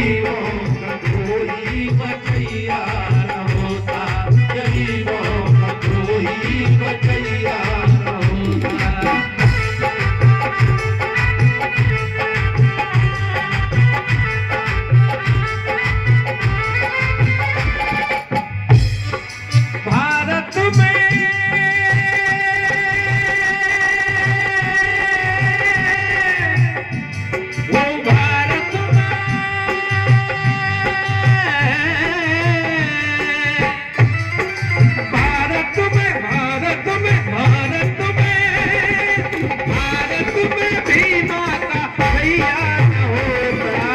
गरीबों का कोई बचैया न होता, गरीबों का कोई बचैया न होता। भारत में वो भारत में भारत में भारत में भारत में भारत में भी माता भैया न होता,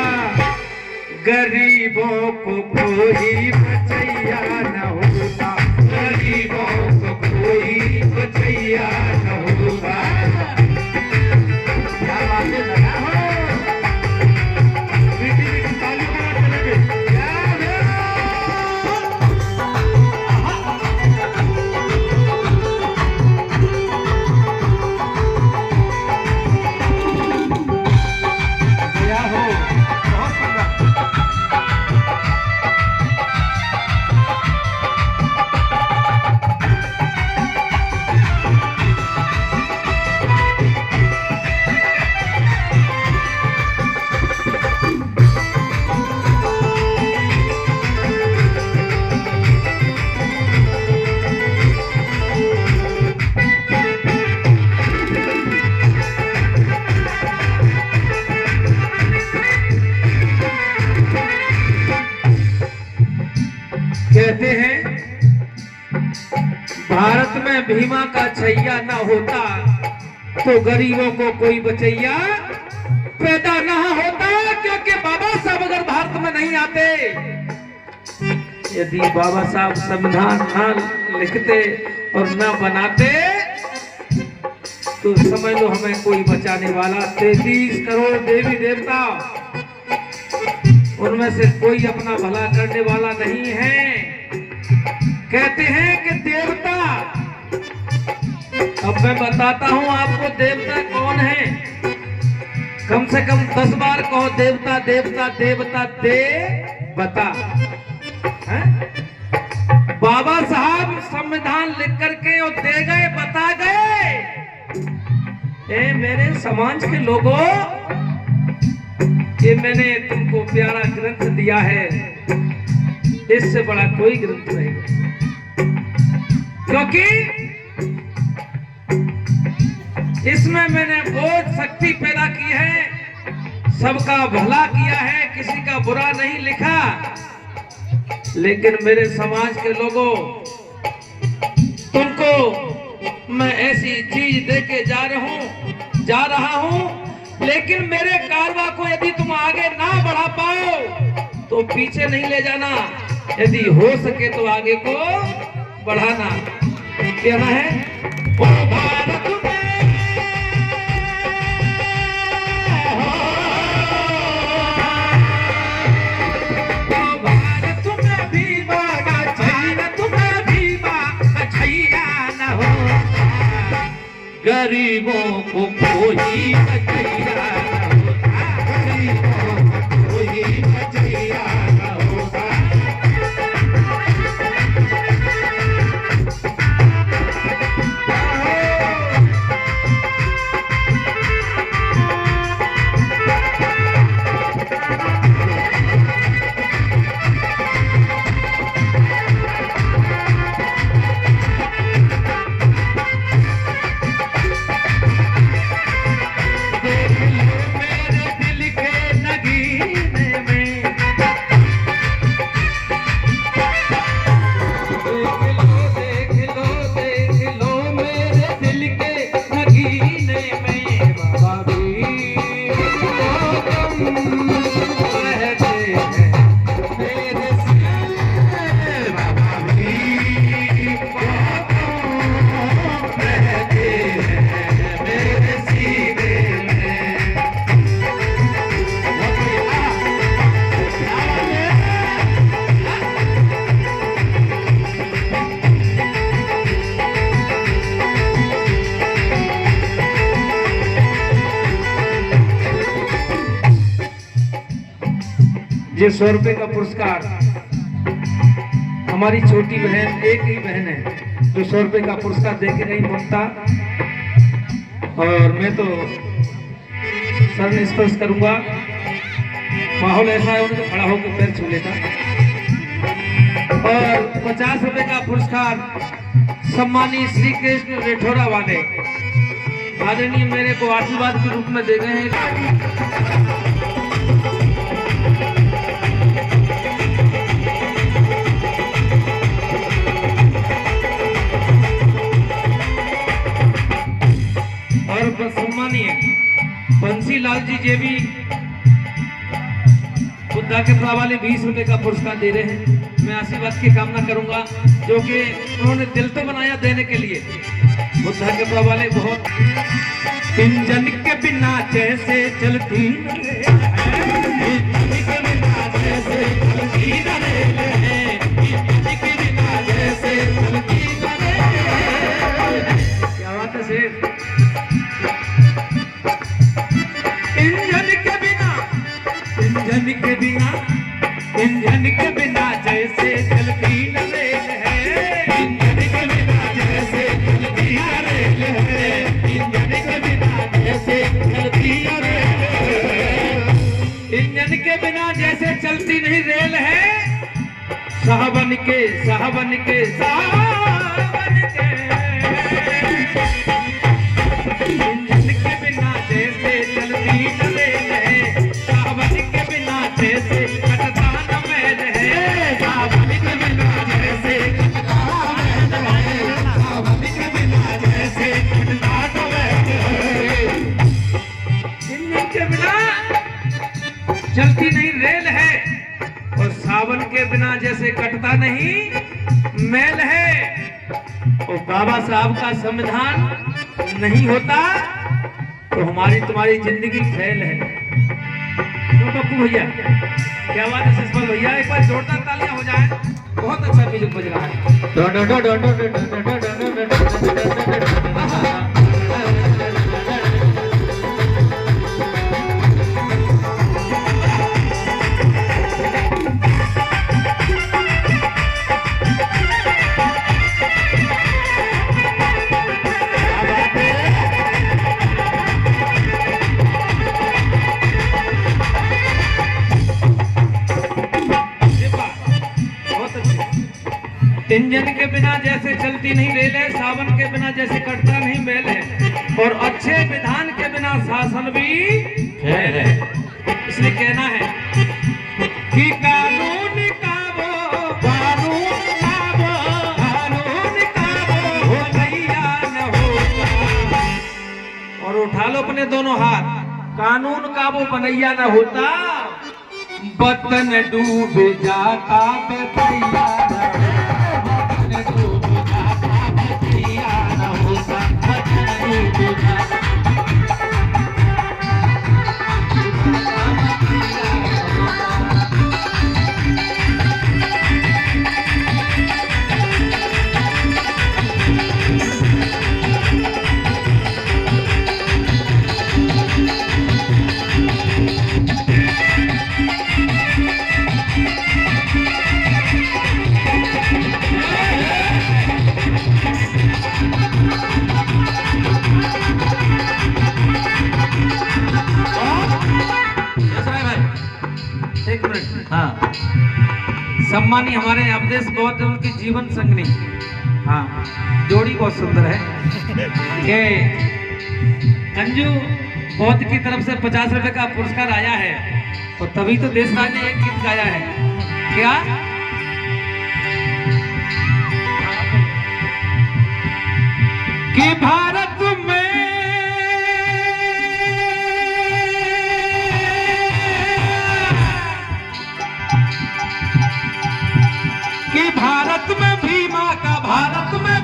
गरीबों को कोई बचैया न होता, गरीबों को कोई बचैया न होता। क्या बात है लगा हो, बेटी बेटी ताली बजा चले क्या है? क्या हो, बहुत सुंदर। कहते हैं भारत में भीमा का छैया न होता तो गरीबों को कोई बचैया पैदा न होता, क्योंकि बाबा साहब अगर भारत में नहीं आते, यदि बाबा साहब संविधान न लिखते और न बनाते तो समझ लो हमें कोई बचाने वाला 33 करोड़ देवी देवता, उनमें से कोई अपना भला करने वाला नहीं है। कहते हैं कि देवता, अब मैं बताता हूं आपको देवता कौन है, कम से कम 10 बार कहो देवता देवता देवता दे बता। बाबा साहब संविधान लिख करके और दे गए, बता गए। ए मेरे समाज के लोगों, ये मैंने तुमको प्यारा ग्रंथ दिया है, इससे बड़ा कोई ग्रंथ नहीं, क्योंकि इसमें मैंने बोध शक्ति पैदा की है, सबका भला किया है, किसी का बुरा नहीं लिखा। लेकिन मेरे समाज के लोगों, तुमको मैं ऐसी चीज देके जा रहा हूं, लेकिन मेरे कारवा को यदि तुम आगे ना बढ़ा पाओ तो पीछे नहीं ले जाना, यदि हो सके तो आगे को बढ़ाना। कहना है ओ भारत में, ओ भारत में भी बाबा भारत में भी बाबा छैया न हो, गरीबों को कोई बचैया न होता, गरीबों को कोई बचैया न होता। देख ये 100 रुपए का पुरस्कार हमारी छोटी बहन, एक ही बहन है जो 100 रुपए का पुरस्कार दे के गई ममता, और मैं तो सर स्पर्श करूंगा। माहौल ऐसा है उनको खड़ा होकर पैर छू लेता। और 50 रुपए का पुरस्कार सम्मानी श्री कृष्ण रेठौरा वाले आदरणीय मेरे को आशीर्वाद के रूप में दे गए हैं। और सम्मानीय बंसीलाल जी जे भी बुद्धा के प्रभा वाले 20 रुपए का पुरस्कार दे रहे हैं। मैं आशीर्वाद की कामना करूंगा, जो कि उन्होंने दिल तो बनाया देने के लिए। बुद्धा के प्रभा वाले बहुत इंजन के बिना जैसे चलती क्या बात है शेर। इंजन के बिना जैसे चलती न रेल है, इंजन के बिना जैसे चलती न रेल है, इंजन के बिना जैसे चलती न रेल है, इंजन के बिना जैसे चलती नहीं रेल है। साहबन के साहबन के साहबन के इंजन के बिना जैसे चलती न रेल है, साहबन के बिना जैसे चलती नहीं रेल है, और सावन के बिना जैसे कटता नहीं मैल है। और बाबा साहब का संविधान नहीं होता तो हमारी तुम्हारी जिंदगी फैल है। तो पप्पू भैया क्या बात है, ससपाल भैया एक बार जोरदार तालियां हो जाए। बहुत अच्छा म्यूजिक बज रहा है। इंजन के बिना जैसे चलती नहीं रेल है, सावन के बिना जैसे कटता नहीं मेल है, और अच्छे विधान के बिना शासन भी फेल है। इसलिए कहना है कि कानून का वो हो नैया न होता। और उठा लो अपने दोनों हाथ, कानून का वो बनैया न होता, बतन डूब जाता बतैया हाँ। सम्मानी हमारे अवधेश बहुत उनकी जीवन संगनी, हाँ जोड़ी बहुत सुंदर है कि अंजू बौद्ध की तरफ से 50 रुपए का पुरस्कार आया है, और तभी तो देशराज ने एक गीत गाया है। क्या कि भारत में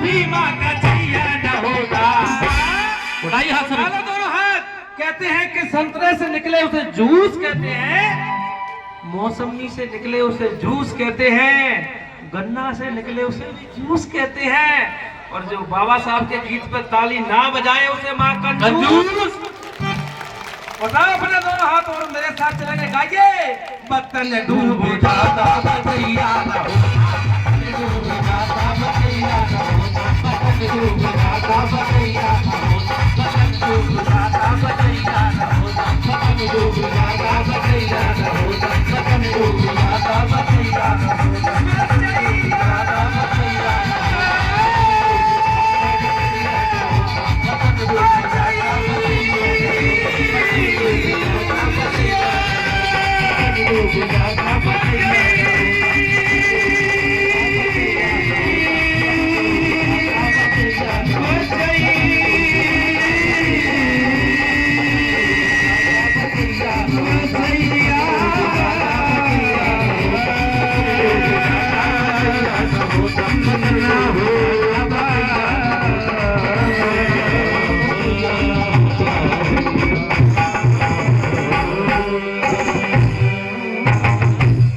भीमा का छैया न होता। उठाइए हाथ, दोनों हाथ। कहते हैं कि संतरे से निकले उसे जूस कहते हैं, मौसमी से निकले उसे जूस कहते हैं, गन्ना से निकले उसे जूस कहते हैं, और जो बाबा साहब के गीत पर ताली ना बजाए उसे मां कंजूस। बताओ अपने दोनों हाथ और मेरे साथ चलेंगे, गाइए। बतन डूब जाता बतैया न हो, बतन डूब जाता बतैया न हो, बतन डूब जाता बतैया न हो, बतन डूब जाता बतैया न हो, बतन डूब जाता बतैया न हो, बतन डूब जाता बतैया न हो, बतन डूब जाता बतैया न हो।